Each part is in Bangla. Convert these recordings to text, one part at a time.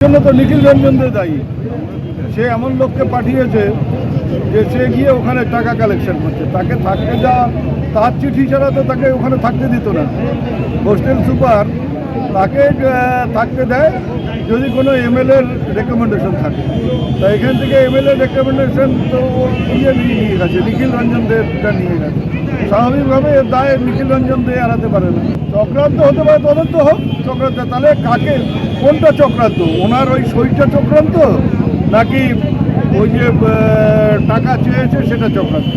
জন্য তো নিখিল রঞ্জন দে দায়ী। সে এমন লোককে পাঠিয়েছে যে সে গিয়ে ওখানে টাকা কালেকশন করছে। তাকে থাকতে যা তার চিঠি ছাড়া তো তাকে ওখানে থাকতে দিত না। হোস্টেল সুপার তাকে থাকতে দেয় যদি কোনো এমএলএর রেকমেন্ডেশন থাকে। তা এখান থেকে এমএলএ রেকমেন্ডেশন তো নিয়ে গেছে, নিখিল রঞ্জন দেটা নিয়ে গেছে। স্বাভাবিকভাবে এর দায় নিখিল রঞ্জন দে এড়াতে পারে না। চক্রান্ত হতে পারে, তদন্ত হোক চক্রান্ত। তাহলে কাকে, কোনটা চক্রান্ত? ওনার ওই সইটা চক্রান্ত নাকি ওই যে টাকা চেয়েছে সেটা চক্রান্ত?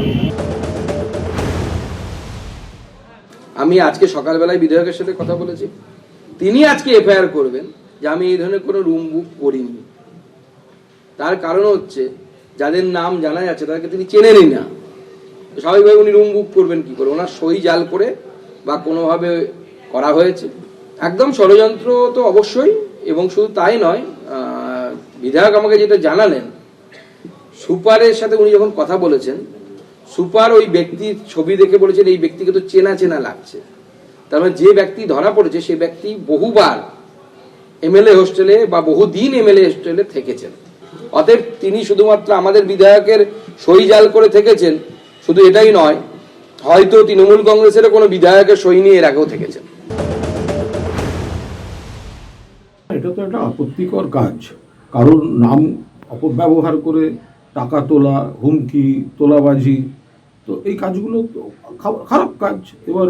আমি আজকে সকালবেলায় বিধায়কের সাথে কথা বলেছি, তিনি আজকে এফআইআর করবেন যে আমি এই ধরনের কোনো রুম বুক করিনি। তার কারণ হচ্ছে যাদের নাম জানা যাচ্ছে তাদেরকে তিনি চেনেনই না। স্বাভাবিকভাবে উনি রুম বুক করবেন কি করে? ওনার সই জাল করে বা কোনোভাবে করা হয়েছে। একদম ষড়যন্ত্র তো অবশ্যই। এবং শুধু তাই নয়, বিধায়ক আমাকে যেটা জানালেন, সুপারের সাথে উনি যখন কথা বলেছেন, সুপার ওই ব্যক্তির ছবি দেখে বলেছেন এই ব্যক্তিকে তো চেনা চেনা লাগছে। তার মানে যে ব্যক্তি ধরা পড়েছে সে ব্যক্তি বহুবার এমএলএ হোস্টেলে বা বহুদিন এমএলএ হোস্টেলে থেকেছেন। অতএব তিনি শুধুমাত্র আমাদের বিধায়কের সই জাল করে থেকেছেন শুধু এটাই নয়, হয়তো তৃণমূল কংগ্রেসের কোনো বিধায়কের সই নিয়ে এর আগেও থেকেছেন। এটা তো একটা আপত্তিকর কাজ। কারোর নাম অপব্যবহার করে টাকা তোলা, হুমকি, তোলাবাজি, তো এই কাজগুলো খারাপ কাজ। এবার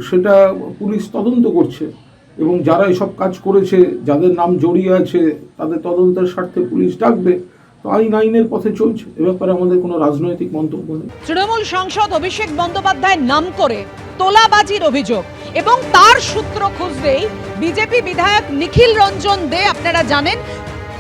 সেটা পুলিশ তদন্ত করছে এবং যারা এসব কাজ করেছে, যাদের নাম জড়িয়ে আছে, তাদের তদন্তের স্বার্থে পুলিশ ডাকবে। তো আইনের পথে চলছে, এ ব্যাপারে আমাদের কোনো রাজনৈতিক মন্তব্য নেই। তৃণমূল সাংসদ অভিষেক বন্দ্যোপাধ্যায়ের নাম করে তোলাবাজির অভিযোগ এবং তার সূত্র খুঁজতেই বিজেপি বিধায়ক নিখিল রঞ্জন দে, আপনারা জানেন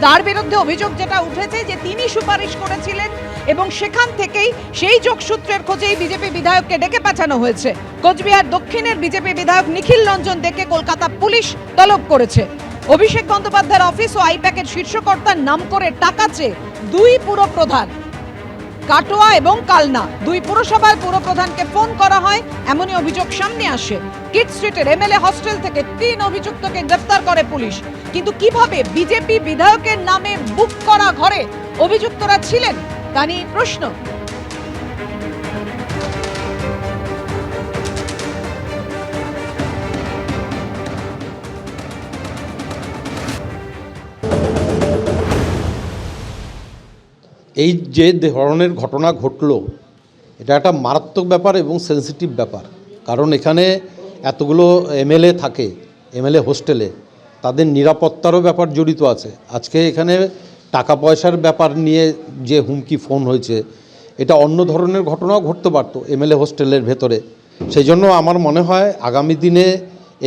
তার বিরুদ্ধে অভিযোগ যেটা উঠেছে যে তিনি সুপারিশ করেছিলেন এবং সেখান থেকেই সেই যোগসূত্রের খোঁজেই বিজেপি বিধায়ককে ডেকে পাঠানো হয়েছে। কোচবিহার দক্ষিণের বিজেপি বিধায়ক নিখিল রঞ্জন দেকে কলকাতা পুলিশ তলব করেছে। অভিষেক বন্দ্যোপাধ্যায়ের অফিস ও আইপ্যাকের শীর্ষকর্তার নাম করে টাকা চেয়ে দুই পুরপ্রধান, কাটোয়া এবং কালনা, দুই পুরসভার পুরপ্রধানকে ফোন করা হয়, এমনই অভিযোগ সামনে আসে। কিট স্ট্রিটের এমএলএ হস্টেল থেকে 3 অভিযুক্তকে গ্রেফতার করে পুলিশ। কিন্তু কিভাবে বিজেপি বিধায়কের নামে বুক করা ঘরে অভিযুক্তরা ছিলেন তা নিয়ে প্রশ্ন। এই যে ধরনের ঘটনা ঘটলো, এটা একটা মারাত্মক ব্যাপার এবং সেন্সিটিভ ব্যাপার। কারণ এখানে এতগুলো এমএলএ থাকে, এমএলএ হোস্টেলে, তাদের নিরাপত্তারও ব্যাপার জড়িত আছে। আজকে এখানে টাকা পয়সার ব্যাপার নিয়ে যে হুমকি ফোন হয়েছে, এটা অন্য ধরনের ঘটনাও ঘটতে পারত এমএলএ হোস্টেলের ভেতরে। সেই জন্য আমার মনে হয় আগামী দিনে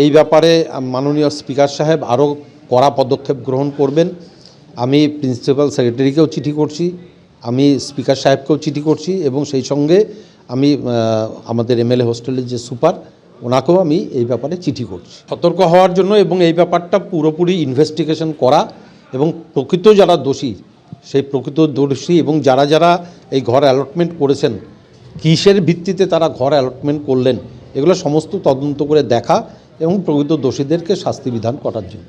এই ব্যাপারে মাননীয় স্পিকার সাহেব আরও কড়া পদক্ষেপ গ্রহণ করবেন। আমি প্রিন্সিপাল সেক্রেটারিকেও চিঠি করছি, আমি স্পিকার সাহেবকেও চিঠি করছি এবং সেই সঙ্গে আমি আমাদের এমএলএ হোস্টেলের যে সুপার, ওনাকেও আমি এই ব্যাপারে চিঠি করছি সতর্ক হওয়ার জন্য এবং এই ব্যাপারটা পুরোপুরি ইনভেস্টিগেশন করা এবং প্রকৃত যারা দোষী, সেই প্রকৃত দোষী এবং যারা যারা এই ঘর অ্যালটমেন্ট করেছেন, কিসের ভিত্তিতে তারা ঘর অ্যালটমেন্ট করলেন, এগুলো সমস্ত তদন্ত করে দেখা এবং প্রকৃত দোষীদেরকে শাস্তি বিধান করার জন্য।